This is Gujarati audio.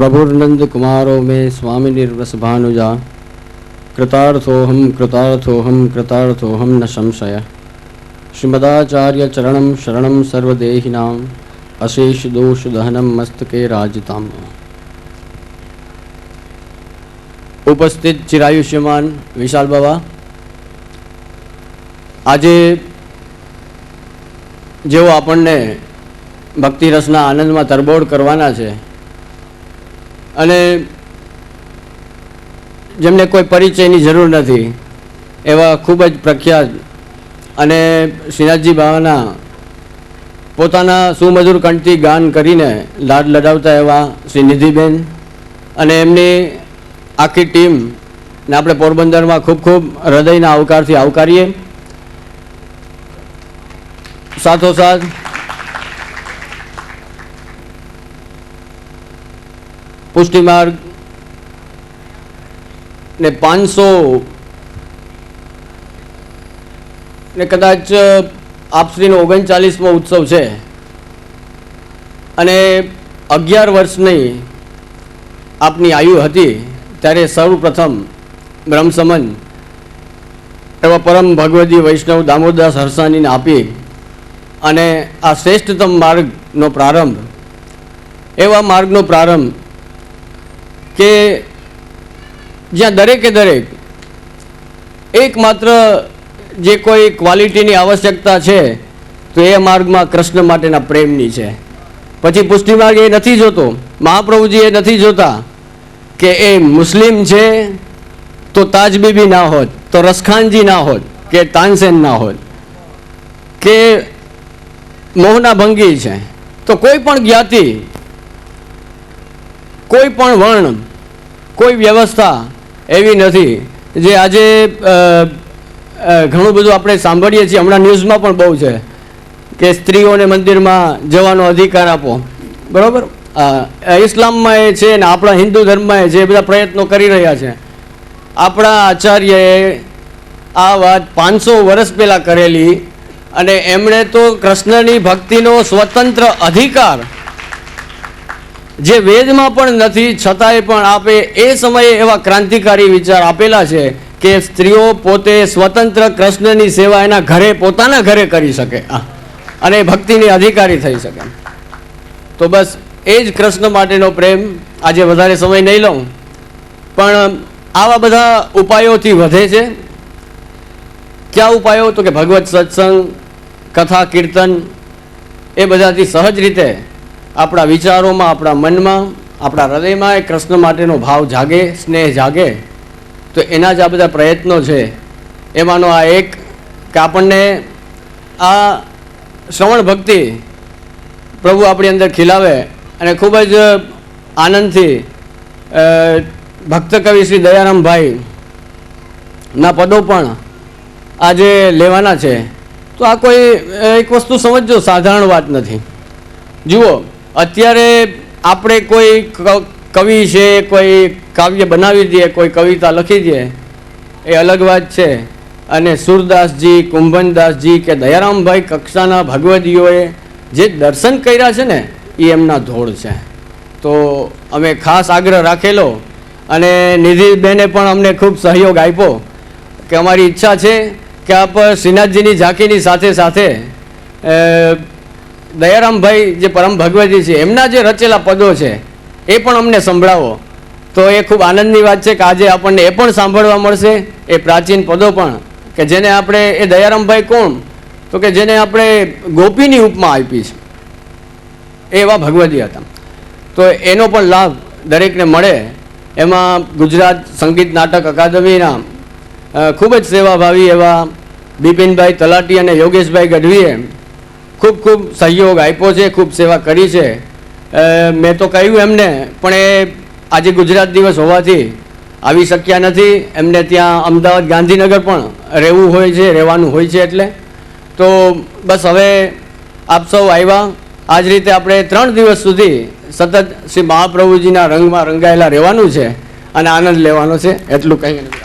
प्रभुर्नंद कुमारो मे स्वामी निर्वसभानुजा कृतार्थोहम कृतार्थोहम कृतार्थोहम न संशय श्रीमदाचार्य चरणम शरणम सर्वदेहिनाम अशेष दोष दहनम मस्तके राजताम। उपस्थित चिरायुष्यमान विशाल बाबा, આજે જેઓ આપણને ભક્તિ રસના આનંદમાં તરબોળ કરવાના છે અને જેમને કોઈ પરિચયની જરૂર નથી એવા ખૂબ જ પ્રખ્યાત અને શ્રીનાથજી બાવાના પોતાના સુમધુર કંઠથી ગાન કરીને લાડ લડાવતા એવા શ્રી નિધિબેન અને એમની આખી ટીમ ને આપણે પોરબંદરમાં ખૂબ ખૂબ હૃદયના આવકારથી આવકારીએ। સાથોસાથ પુષ્ટિ માર્ગ ને 500 ને કદાચ આપશ્રીનો 39મો ઉત્સવ છે અને 11 વર્ષની આપની આયુ હતી ત્યારે સૌપ્રથમ બ્રહ્મસમન એવા પરમ ભગવદી વૈષ્ણવ દામોદરદાસ હરસાણીને આપી અને આ શ્રેષ્ઠતમ માર્ગનો પ્રારંભ, એવા માર્ગનો પ્રારંભ કે જ્યાં દરેકે દરેક એકમાત્ર જે કોઈ ક્વોલિટીની આવશ્યકતા છે તો એ માર્ગમાં કૃષ્ણ માટેના પ્રેમની છે। પછી પુષ્ટિ માર્ગ એ નથી જોતો, મહાપ્રભુજી એ નથી જોતા કે એ મુસ્લિમ છે તો તાજબીબી ના હોત, તો રસખાનજી ના હોત, કે તાનસેન ના હોત, કે મોહના ભંગી છે, તો કોઈ પણ જ્ઞાતિ, કોઈ પણ વર્ણ, કોઈ વ્યવસ્થા એવી નથી જે આજે ઘણું બધું આપણે સાંભળીએ છીએ, હમણાં ન્યૂઝમાં પણ બહુ છે કે સ્ત્રીઓને મંદિરમાં જવાનો અધિકાર આપો, બરાબર? ઇસ્લામમાં એ છે ને આપણા હિન્દુ ધર્મમાં એ જે બધા પ્રયત્નો કરી રહ્યા છે। આપણા આચાર્યએ આ વાત 500 વર્ષ પહેલાં કરેલી અને એમણે તો કૃષ્ણની ભક્તિનો સ્વતંત્ર અધિકાર જે વેદમાં પણ નથી છતાંય પણ આપે એ સમયે એવા ક્રાંતિકારી વિચાર આપેલા છે કે સ્ત્રીઓ પોતે સ્વતંત્ર કૃષ્ણની સેવા એના ઘરે, પોતાના ઘરે કરી શકે અને ભક્તિની અધિકારી થઈ શકે। તો બસ એ જ કૃષ્ણ માટેનો પ્રેમ। આજે વધારે સમય નહીં લઉં, પણ આવા બધા ઉપાયોથી વધે છે। क्या उपायों? तो कि भगवत सत्संग, कथा कीर्तन ए बधाथी सहज रीते अपना विचारों में, अपना मन में, अपना हृदय में कृष्ण माटेनो भाव जागे, स्नेह जागे। तो एना ज आ बधा प्रयत्नों छे। एमानो आ एक कि आपणने आ श्रवण भक्ति प्रभु अपनी अंदर खिलावे अने खूब ज आनंदथी भक्त कवि श्री दयाराम भाई ना पदों पण આજે લેવાના છે। તો આ કોઈ એક વસ્તુ સમજજો, સાધારણ વાત નથી। જુઓ, અત્યારે આપણે કોઈ કવિ છે, કોઈ કાવ્ય બનાવી દે, કોઈ કવિતા લખી દે, એ અલગ વાત છે। અને સુરદાસજી, કુંભનદાસજી કે દયારામભાઈ કક્ષાના ભગવદીઓએ જે દર્શન કર્યા છે ને એ એમના ધોળ છે। તો અમે ખાસ આગ્રહ રાખેલો અને નિધિબેને પણ અમને ખૂબ સહયોગ આપ્યો કે અમારી ઈચ્છા છે કે આપ શ્રીનાથજીની ઝાંકીની સાથે સાથે દયારામભાઈ જે પરમ ભગવતી છે એમના જે રચેલા પદો છે એ પણ અમને સંભળાવો। તો એ ખૂબ આનંદની વાત છે કે આજે આપણને એ પણ સાંભળવા મળશે, એ પ્રાચીન પદો પણ કે જેને આપણે, એ દયારામભાઈ કોણ? તો કે જેને આપણે ગોપીની ઉપમા આપી છે, એવા ભગવતી હતા। તો એનો પણ લાભ દરેકને મળે। એમાં ગુજરાત સંગીત નાટક અકાદમીના खूब ज सेवाभावी एवं बिपिनभाई तलाटी और योगेशभाई गढ़वीए खूब खूब सहयोग आप्यो छे, खूब सेवा करी छे। मैं तो कहूँ एमने पण आज गुजरात दिवस होवाथी आवी शक्या नथी। एमने त्यां अमदावाद गांधीनगर पण रहेवुं होय छे, रहेवानुं होय छे। एटले तो बस हवे आप सौ आव्या। आज रीते आपणे 3 दिवस सुधी सतत श्री महाप्रभुजीना रंगमां रंगायेला रहेवानुं छे अने आनंद लेवानो छे। एटલું कहीं